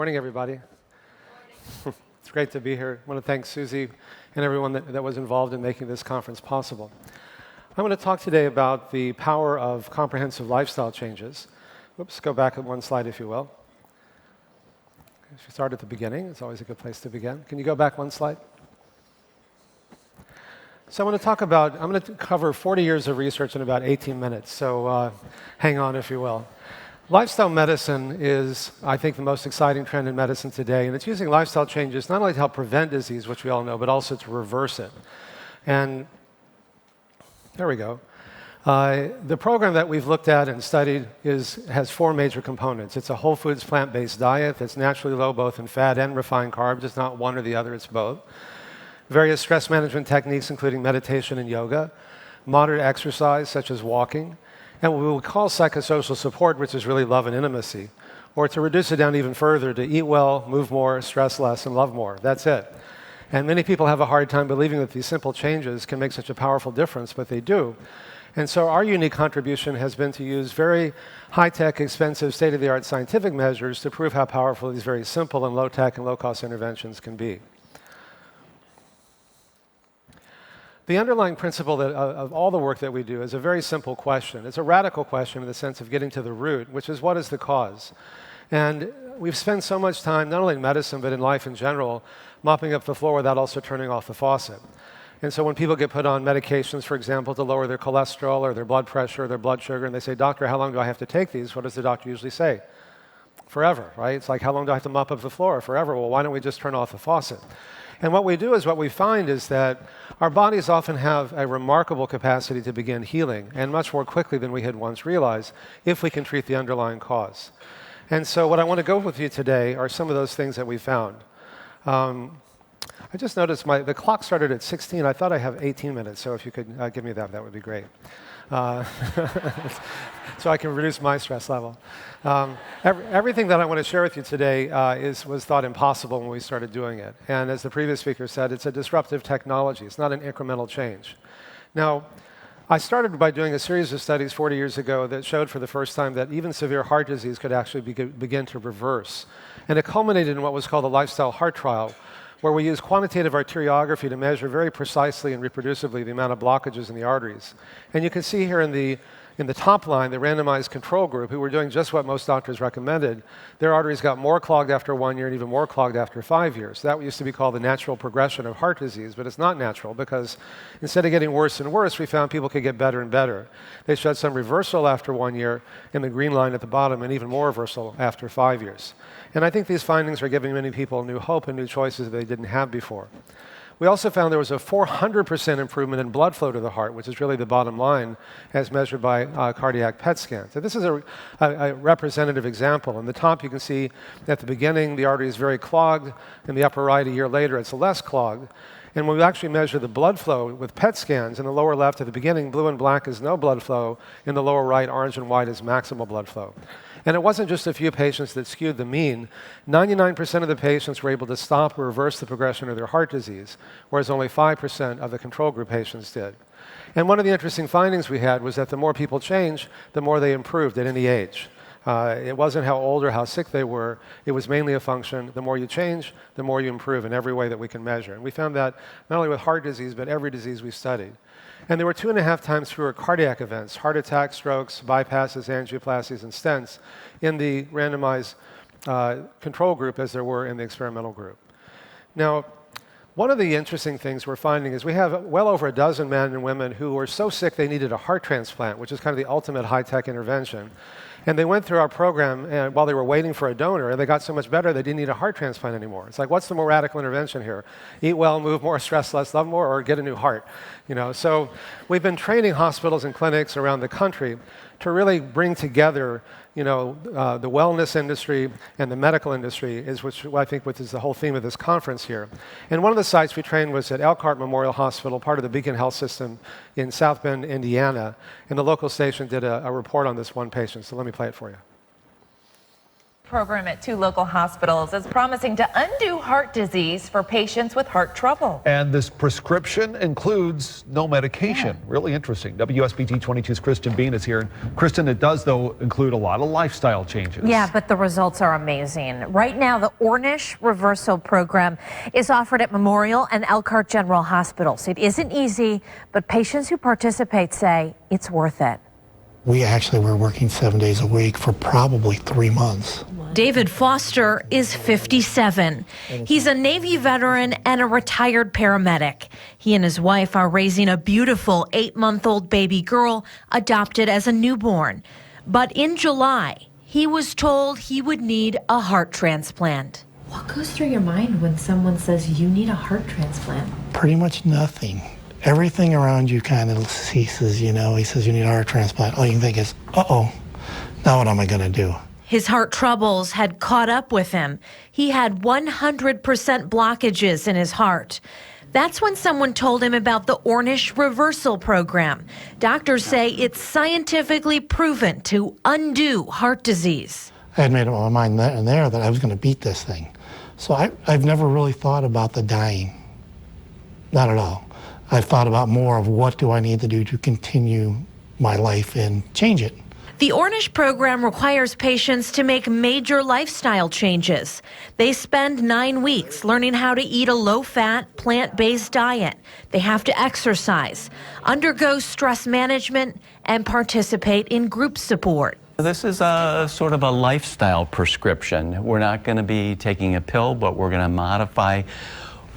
morning, everybody. It's great to be here. I want to thank Susie and everyone that was involved in making this conference possible. I'm going to talk today about the power of comprehensive lifestyle changes. Oops, go back one slide, if you will. If you start at the beginning, it's always a good place to begin. Can you go back one slide? So I'm going to cover 40 years of research in about 18 minutes, so hang on, if you will. Lifestyle medicine is, I think, the most exciting trend in medicine today, and it's using lifestyle changes not only to help prevent disease, which we all know, but also to reverse it. And there we go. The program that we've looked at and studied has four major components. It's a whole foods, plant-based diet that's naturally low both in fat and refined carbs. It's not one or the other, it's both. Various stress management techniques, including meditation and yoga, moderate exercise, such as walking, and what we would call psychosocial support, which is really love and intimacy, or to reduce it down even further, to eat well, move more, stress less, and love more. That's it. And many people have a hard time believing that these simple changes can make such a powerful difference, but they do. And so our unique contribution has been to use very high-tech, expensive, state-of-the-art scientific measures to prove how powerful these very simple and low-tech and low-cost interventions can be. The underlying principle of all the work that we do is a very simple question. It's a radical question in the sense of getting to the root, which is what is the cause? And we've spent so much time, not only in medicine, but in life in general, mopping up the floor without also turning off the faucet. And so when people get put on medications, for example, to lower their cholesterol or their blood pressure or their blood sugar, and they say, "Doctor, how long do I have to take these?" What does the doctor usually say? Forever, right? It's like, how long do I have to mop up the floor? Forever. Well, why don't we just turn off the faucet? And what we find is that our bodies often have a remarkable capacity to begin healing, and much more quickly than we had once realized, if we can treat the underlying cause. And so what I want to go with you today are some of those things that we found. I just noticed the clock started at 16. I thought I have 18 minutes, so if you could give me that would be great. So I can reduce my stress level. Everything that I want to share with you today was thought impossible when we started doing it. And as the previous speaker said, it's a disruptive technology. It's not an incremental change. Now, I started by doing a series of studies 40 years ago that showed for the first time that even severe heart disease could actually begin to reverse. And it culminated in what was called a lifestyle heart trial, where we use quantitative arteriography to measure very precisely and reproducibly the amount of blockages in the arteries. And you can see here in the top line, the randomized control group, who were doing just what most doctors recommended, their arteries got more clogged after 1 year and even more clogged after 5 years. That used to be called the natural progression of heart disease, but it's not natural because instead of getting worse and worse, we found people could get better and better. They showed some reversal after 1 year in the green line at the bottom and even more reversal after 5 years. And I think these findings are giving many people new hope and new choices that they didn't have before. We also found there was a 400% improvement in blood flow to the heart, which is really the bottom line as measured by cardiac PET scans. So this is a representative example. In the top, you can see at the beginning, the artery is very clogged. In the upper right, a year later, it's less clogged. And when we actually measure the blood flow with PET scans, in the lower left at the beginning, blue and black is no blood flow. In the lower right, orange and white is maximal blood flow. And it wasn't just a few patients that skewed the mean. 99% of the patients were able to stop or reverse the progression of their heart disease, whereas only 5% of the control group patients did. And one of the interesting findings we had was that the more people changed, the more they improved at any age. It wasn't how old or how sick they were. It was mainly a function. The more you change, the more you improve in every way that we can measure. And we found that not only with heart disease, but every disease we studied. And there were 2.5 times fewer cardiac events, heart attacks, strokes, bypasses, angioplasties, and stents in the randomized control group as there were in the experimental group. Now, one of the interesting things we're finding is we have well over a dozen men and women who were so sick they needed a heart transplant, which is kind of the ultimate high-tech intervention. And they went through our program and while they were waiting for a donor, and they got so much better they didn't need a heart transplant anymore. It's like, what's the more radical intervention here? Eat well, move more, stress less, love more, or get a new heart? So we've been training hospitals and clinics around the country to really bring together the wellness industry and the medical industry, which is the whole theme of this conference here. And one of the sites we trained was at Elkhart Memorial Hospital, part of the Beacon Health System in South Bend, Indiana. And the local station did a report on this one patient. So let me play it for you. program at 2 local hospitals is promising to undo heart disease for patients with heart trouble. And this prescription includes no medication. Really interesting. WSBT 22's Kristen Bean is here. And Kristen, it does, though, include a lot of lifestyle changes. Yeah, but the results are amazing. Right now, the Ornish reversal program is offered at Memorial and Elkhart General Hospitals. It isn't easy, but patients who participate say it's worth it. We actually were working 7 days a week for probably 3 months. David Foster is 57. He's a Navy veteran and a retired paramedic. He and his wife are raising a beautiful 8-month-old baby girl adopted as a newborn. But in July, he was told he would need a heart transplant. What goes through your mind when someone says you need a heart transplant? Pretty much nothing. Everything around you kind of ceases, you know. He says you need a heart transplant. All you can think is, uh-oh, now what am I going to do? His heart troubles had caught up with him. He had 100% blockages in his heart. That's when someone told him about the Ornish reversal program. Doctors say it's scientifically proven to undo heart disease. I had made up my mind then and there that I was going to beat this thing. So I've never really thought about the dying. Not at all. I've thought about more of what do I need to do to continue my life and change it. The Ornish program requires patients to make major lifestyle changes. They spend 9 weeks learning how to eat a low-fat, plant-based diet. They have to exercise, undergo stress management, and participate in group support. This is a sort of a lifestyle prescription. We're not going to be taking a pill, but we're going to modify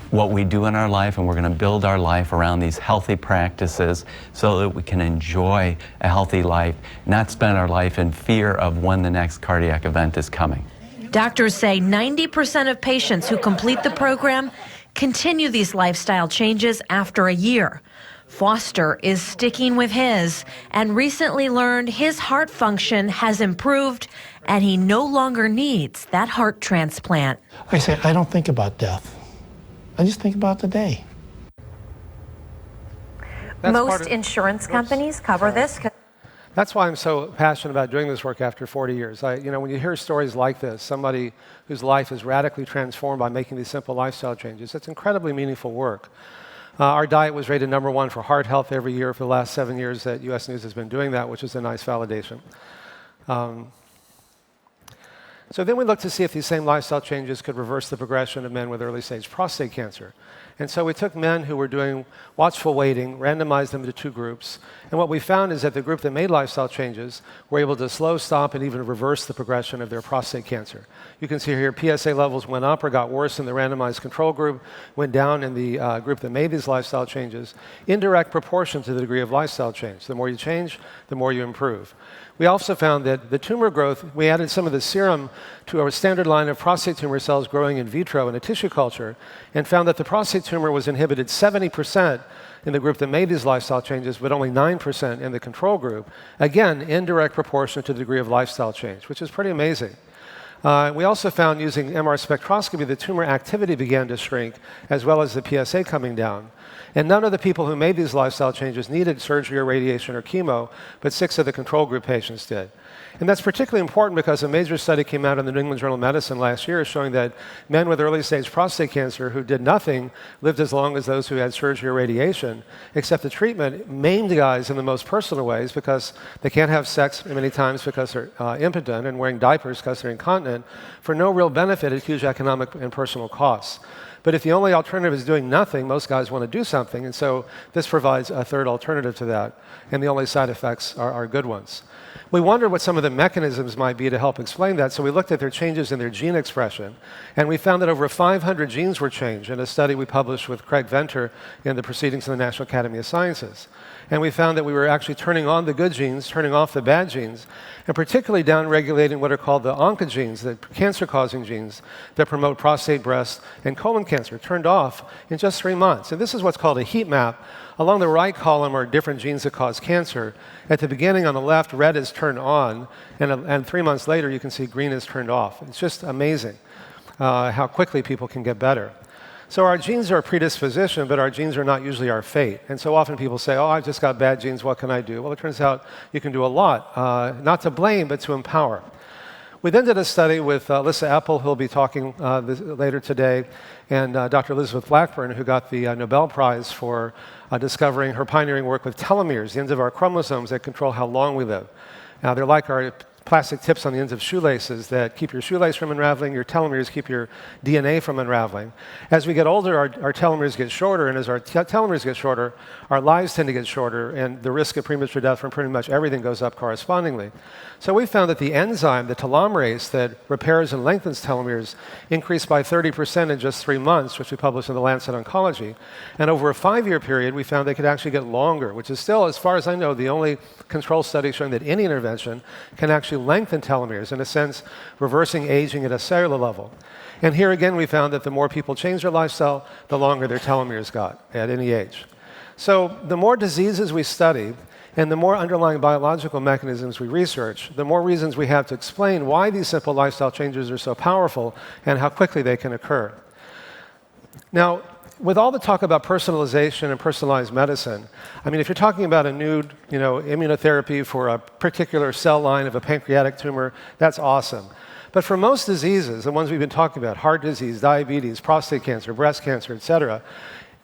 what we do in our life, and we're going to build our life around these healthy practices so that we can enjoy a healthy life, not spend our life in fear of when the next cardiac event is coming. Doctors say 90% of patients who complete the program continue these lifestyle changes after a year. Foster is sticking with his and recently learned his heart function has improved and he no longer needs that heart transplant. I say, I don't think about death. I just think about the day. Most insurance companies cover this. That's why I'm so passionate about doing this work after 40 years. When you hear stories like this, somebody whose life is radically transformed by making these simple lifestyle changes, it's incredibly meaningful work. Our diet was rated #1 for heart health every year for the last 7 years that U.S. News has been doing that, which is a nice validation. So then we looked to see if these same lifestyle changes could reverse the progression of men with early-stage prostate cancer. And so we took men who were doing watchful waiting, randomized them into 2 groups, and what we found is that the group that made lifestyle changes were able to slow, stop, and even reverse the progression of their prostate cancer. You can see here PSA levels went up or got worse in the randomized control group, went down in the group that made these lifestyle changes, in direct proportion to the degree of lifestyle change. The more you change, the more you improve. We also found that the tumor growth, we added some of the serum to a standard line of prostate tumor cells growing in vitro in a tissue culture, and found that the prostate tumor was inhibited 70% in the group that made these lifestyle changes, but only 9% in the control group. Again, in direct proportion to the degree of lifestyle change, which is pretty amazing. We also found using MR spectroscopy, the tumor activity began to shrink, as well as the PSA coming down. And none of the people who made these lifestyle changes needed surgery or radiation or chemo, but 6 of the control group patients did. And that's particularly important because a major study came out in the New England Journal of Medicine last year showing that men with early-stage prostate cancer who did nothing lived as long as those who had surgery or radiation, except the treatment maimed guys in the most personal ways because they can't have sex many times because they're impotent and wearing diapers because they're incontinent, for no real benefit at huge economic and personal costs. But if the only alternative is doing nothing, most guys want to do something, and so this provides a third alternative to that, and the only side effects are good ones. We wondered what some of the mechanisms might be to help explain that, so we looked at their changes in their gene expression, and we found that over 500 genes were changed in a study we published with Craig Venter in the Proceedings of the National Academy of Sciences. And we found that we were actually turning on the good genes, turning off the bad genes, and particularly downregulating what are called the oncogenes, the cancer-causing genes that promote prostate, breast, and colon cancer, turned off in just 3 months. And this is what's called a heat map. Along the right column are different genes that cause cancer. At the beginning on the left, red is turned on, and 3 months later you can see green is turned off. It's just amazing how quickly people can get better. So our genes are a predisposition, but our genes are not usually our fate. And so often people say, oh, I've just got bad genes, what can I do? Well, it turns out you can do a lot, not to blame, but to empower. We then did a study with Alyssa Epel, who will be talking later today, and Dr. Elizabeth Blackburn, who got the Nobel Prize for discovering her pioneering work with telomeres, the ends of our chromosomes that control how long we live. Now, they're like our plastic tips on the ends of shoelaces that keep your shoelace from unraveling, your telomeres keep your DNA from unraveling. As we get older, our telomeres get shorter, and as our telomeres get shorter, our lives tend to get shorter, and the risk of premature death from pretty much everything goes up correspondingly. So we found that the enzyme, the telomerase, that repairs and lengthens telomeres, increased by 30% in just 3 months, which we published in the Lancet Oncology. And over a 5-year period, we found they could actually get longer, which is still, as far as I know, the only control study showing that any intervention can actually lengthen telomeres, in a sense, reversing aging at a cellular level. And here again, we found that the more people changed their lifestyle, the longer their telomeres got at any age. So the more diseases we study, and the more underlying biological mechanisms we research, the more reasons we have to explain why these simple lifestyle changes are so powerful and how quickly they can occur. Now, with all the talk about personalization and personalized medicine, I mean, if you're talking about a new, immunotherapy for a particular cell line of a pancreatic tumor, that's awesome. But for most diseases, the ones we've been talking about, heart disease, diabetes, prostate cancer, breast cancer, et cetera,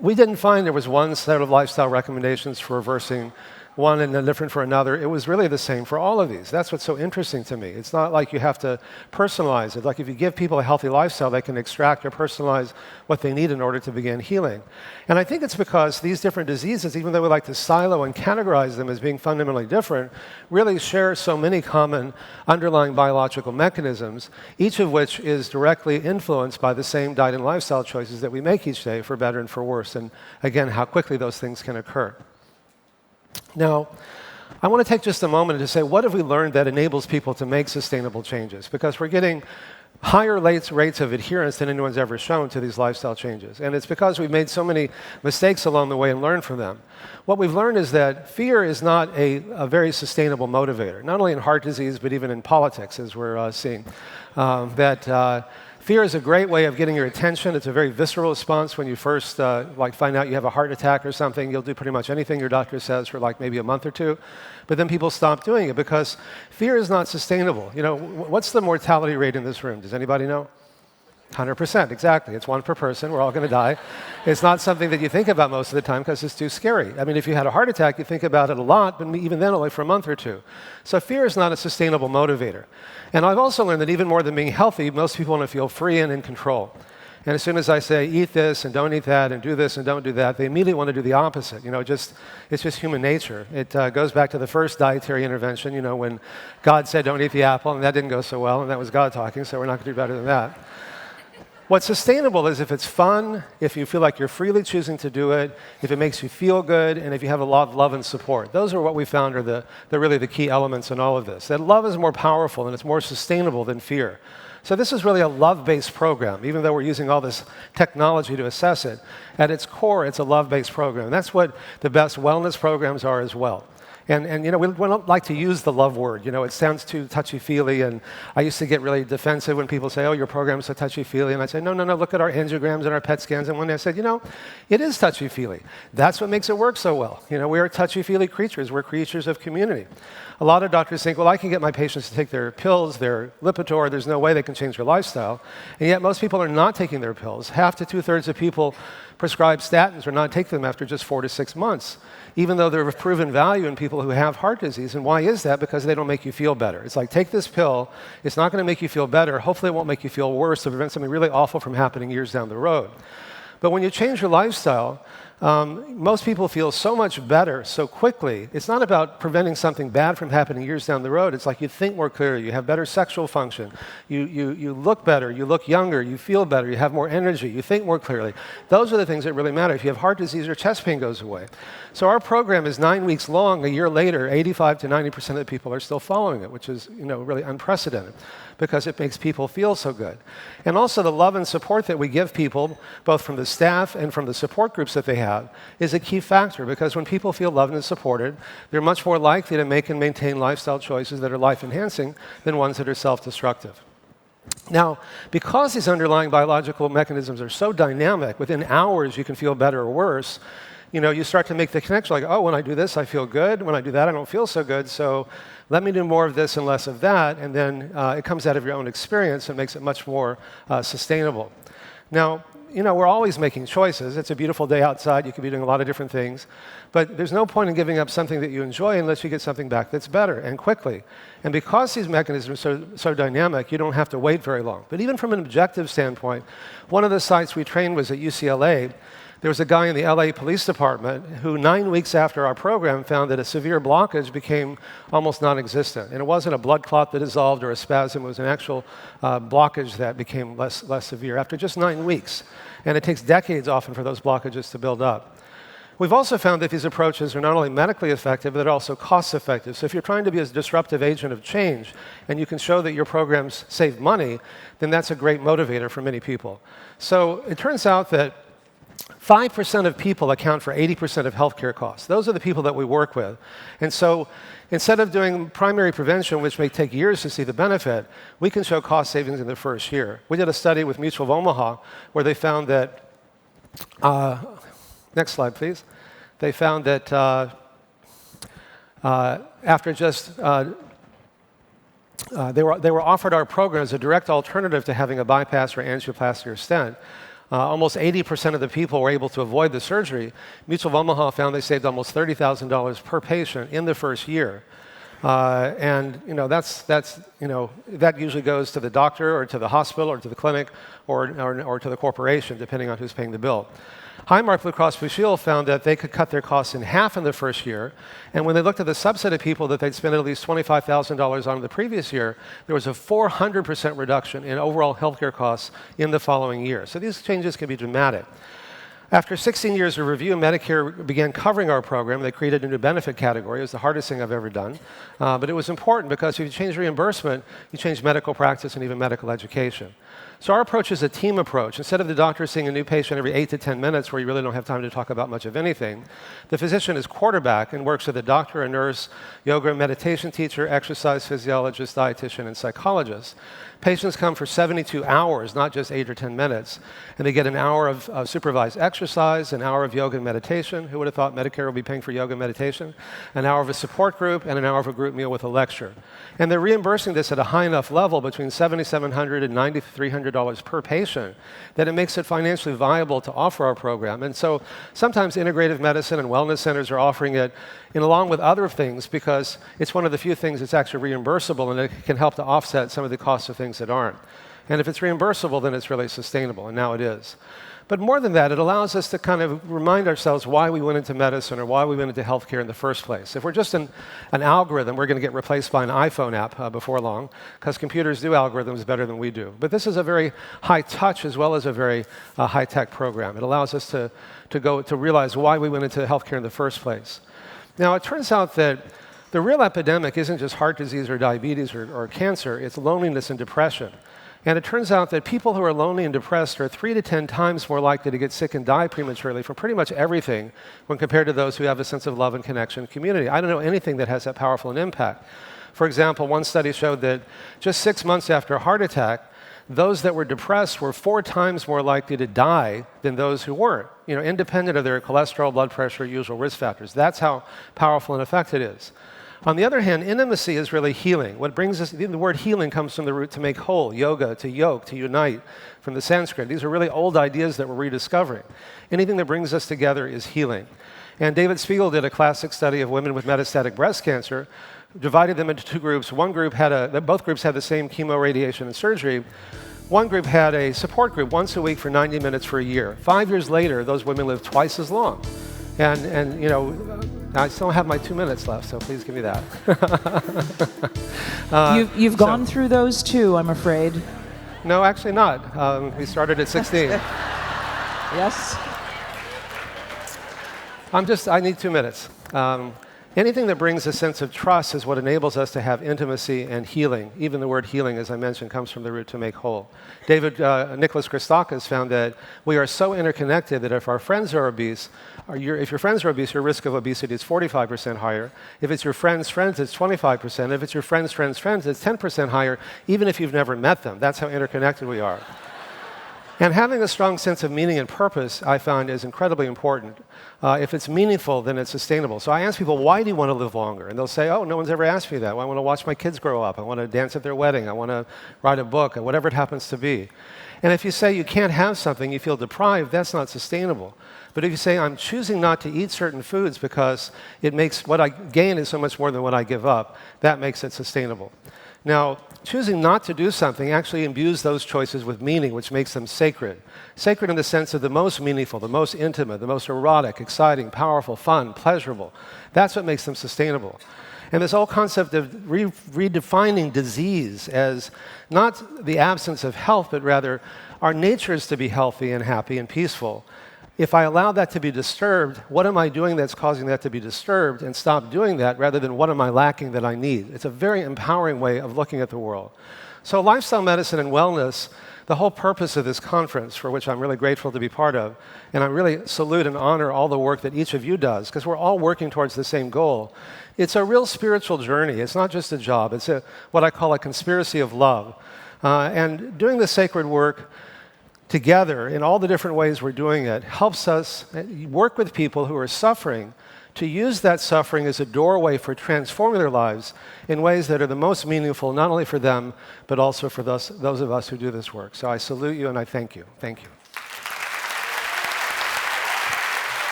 we didn't find there was one set of lifestyle recommendations for reversing one and then different for another. It was really the same for all of these. That's what's so interesting to me. It's not like you have to personalize it. Like if you give people a healthy lifestyle, they can extract or personalize what they need in order to begin healing. And I think it's because these different diseases, even though we like to silo and categorize them as being fundamentally different, really share so many common underlying biological mechanisms, each of which is directly influenced by the same diet and lifestyle choices that we make each day, for better and for worse, and again, how quickly those things can occur. Now, I want to take just a moment to say, what have we learned that enables people to make sustainable changes? Because we're getting higher rates of adherence than anyone's ever shown to these lifestyle changes. And it's because we've made so many mistakes along the way and learned from them. What we've learned is that fear is not a very sustainable motivator, not only in heart disease, but even in politics, as we're seeing. Fear is a great way of getting your attention. It's a very visceral response when you first find out you have a heart attack or something. You'll do pretty much anything your doctor says for maybe a month or two. But then people stop doing it because fear is not sustainable. What's the mortality rate in this room? Does anybody know? 100%, exactly. It's 1 per person. We're all going to die. It's not something that you think about most of the time because it's too scary. I mean, if you had a heart attack, you think about it a lot, but even then only for a month or two. So fear is not a sustainable motivator. And I've also learned that even more than being healthy, most people want to feel free and in control. And as soon as I say, eat this and don't eat that and do this and don't do that, they immediately want to do the opposite. It's just human nature. It goes back to the first dietary intervention, when God said, don't eat the apple, and that didn't go so well, and that was God talking, so we're not going to do better than that. What's sustainable is if it's fun, if you feel like you're freely choosing to do it, if it makes you feel good, and if you have a lot of love and support. Those are what we found are really the key elements in all of this. That love is more powerful and it's more sustainable than fear. So this is really a love-based program, even though we're using all this technology to assess it. At its core, it's a love-based program. And that's what the best wellness programs are as well. And we don't like to use the love word. It sounds too touchy-feely, and I used to get really defensive when people say, oh, your program's so touchy-feely, and I say, no, look at our angiograms and our PET scans, and one day I said, it is touchy-feely. That's what makes it work so well. We are touchy-feely creatures. We're creatures of community. A lot of doctors think, well, I can get my patients to take their pills, their Lipitor, there's no way they can change their lifestyle, and yet most people are not taking their pills. Half to 2/3 of people prescribed statins or not take them after just 4 to 6 months, even though they're of proven value in people who have heart disease. And why is that? Because they don't make you feel better. It's like, take this pill, it's not going to make you feel better, hopefully it won't make you feel worse to prevent something really awful from happening years down the road. But when you change your lifestyle, most people feel so much better so quickly. It's not about preventing something bad from happening years down the road. It's like you think more clearly, you have better sexual function, you look better, you look younger, you feel better, you have more energy, you think more clearly. Those are the things that really matter. If you have heart disease, your chest pain goes away. So our program is 9 weeks long. A year later, 85 to 90% of the people are still following it, which is really unprecedented, because it makes people feel so good. And also the love and support that we give people, both from the staff and from the support groups that they have, is a key factor, because when people feel loved and supported, they're much more likely to make and maintain lifestyle choices that are life-enhancing than ones that are self-destructive. Now, because these underlying biological mechanisms are so dynamic, within hours you can feel better or worse, you start to make the connection like, oh, when I do this, I feel good. When I do that, I don't feel so good. So let me do more of this and less of that. And then it comes out of your own experience and makes it much more sustainable. Now, we're always making choices. It's a beautiful day outside. You could be doing a lot of different things. But there's no point in giving up something that you enjoy unless you get something back that's better and quickly. And because these mechanisms are so dynamic, you don't have to wait very long. But even from an objective standpoint, one of the sites we trained was at UCLA. There was a guy in the LA Police Department who 9 weeks after our program found that a severe blockage became almost non-existent. And it wasn't a blood clot that dissolved or a spasm. It was an actual blockage that became less severe after just 9 weeks. And it takes decades often for those blockages to build up. We've also found that these approaches are not only medically effective, but they're also cost-effective. So if you're trying to be a disruptive agent of change and you can show that your programs save money, then that's a great motivator for many people. So it turns out that 5% of people account for 80% of healthcare costs. Those are the people that we work with. And so instead of doing primary prevention, which may take years to see the benefit, we can show cost savings in the first year. We did a study with Mutual of Omaha where they found that, next slide, please. They found that after just, they were offered our program as a direct alternative to having a bypass or angioplasty or stent. Almost 80% of the people were able to avoid the surgery. Mutual of Omaha found they saved almost $30,000 per patient in the first year. And that usually goes to the doctor or to the hospital or to the clinic or to the corporation, depending on who's paying the bill. Highmark Blue Cross Blue Shield found that they could cut their costs in half in the first year, and when they looked at the subset of people that they'd spent at least $25,000 on the previous year, there was a 400% reduction in overall healthcare costs in the following year. So these changes can be dramatic. After 16 years of review, Medicare began covering our program. They created a new benefit category. It was the hardest thing I've ever done. But it was important because if you change reimbursement, you change medical practice and even medical education. So our approach is a team approach. Instead of the doctor seeing a new patient every 8 to 10 minutes where you really don't have time to talk about much of anything, the physician is quarterback and works with a doctor, a nurse, yoga and meditation teacher, exercise physiologist, dietitian, and psychologist. Patients come for 72 hours, not just 8 or 10 minutes, and they get an hour of supervised exercise, an hour of yoga and meditation. Who would have thought Medicare would be paying for yoga and meditation? An hour of a support group, and an hour of a group meal with a lecture. And they're reimbursing this at a high enough level, between $7,700 and $9,300 per patient, that it makes it financially viable to offer our program. And so sometimes integrative medicine and wellness centers are offering it along with other things because it's one of the few things that's actually reimbursable and it can help to offset some of the costs of things that aren't. And if it's reimbursable, then it's really sustainable, and now it is. But more than that, it allows us to kind of remind ourselves why we went into medicine or why we went into healthcare in the first place. If we're just an algorithm, we're going to get replaced by an iPhone app before long, because computers do algorithms better than we do. But this is a very high-touch as well as a very high-tech program. It allows us to realize why we went into healthcare in the first place. Now, it turns out that the real epidemic isn't just heart disease or diabetes or cancer, it's loneliness and depression. And it turns out that people who are lonely and depressed are 3 to 10 times more likely to get sick and die prematurely from pretty much everything when compared to those who have a sense of love and connection and community. I don't know anything that has that powerful an impact. For example, one study showed that just 6 months after a heart attack, those that were depressed were 4 times more likely to die than those who weren't, independent of their cholesterol, blood pressure, usual risk factors. That's how powerful and effective it is. On the other hand, intimacy is really healing. What brings us, the word healing comes from the root to make whole, yoga, to yoke, to unite, from the Sanskrit. These are really old ideas that we're rediscovering. Anything that brings us together is healing. And David Spiegel did a classic study of women with metastatic breast cancer, divided them into 2 groups. One group both groups had the same chemo, radiation, and surgery. One group had a support group once a week for 90 minutes for a year. 5 years later, those women lived twice as long. And I still have my 2 minutes left, so please give me that. You've gone through those too, I'm afraid. No, actually not. We started at 16. Yes. I need 2 minutes. Anything that brings a sense of trust is what enables us to have intimacy and healing. Even the word healing, as I mentioned, comes from the root to make whole. Nicholas Christakis found that we are so interconnected that if our friends are obese, if your friends are obese, your risk of obesity is 45% higher. If it's your friends' friends, it's 25%. If it's your friends' friends' friends, it's 10% higher, even if you've never met them. That's how interconnected we are. And having a strong sense of meaning and purpose, I found, is incredibly important. If it's meaningful, then it's sustainable. So I ask people, why do you want to live longer? And they'll say, oh, no one's ever asked me that. Well, I want to watch my kids grow up. I want to dance at their wedding. I want to write a book, or whatever it happens to be. And if you say you can't have something, you feel deprived, that's not sustainable. But if you say, I'm choosing not to eat certain foods because it makes what I gain is so much more than what I give up, that makes it sustainable. Now, choosing not to do something actually imbues those choices with meaning, which makes them sacred. Sacred in the sense of the most meaningful, the most intimate, the most erotic, exciting, powerful, fun, pleasurable. That's what makes them sustainable. And this whole concept of redefining disease as not the absence of health, but rather our nature is to be healthy and happy and peaceful. If I allow that to be disturbed, what am I doing that's causing that to be disturbed, and stop doing that rather than what am I lacking that I need? It's a very empowering way of looking at the world. So lifestyle medicine and wellness, the whole purpose of this conference, for which I'm really grateful to be part of, and I really salute and honor all the work that each of you does, because we're all working towards the same goal. It's a real spiritual journey. It's not just a job. It's what I call a conspiracy of love. And doing this sacred work together in all the different ways we're doing it helps us work with people who are suffering to use that suffering as a doorway for transforming their lives in ways that are the most meaningful, not only for them, but also for those of us who do this work. So I salute you and I thank you. Thank you.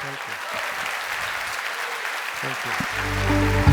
Thank you. Thank you.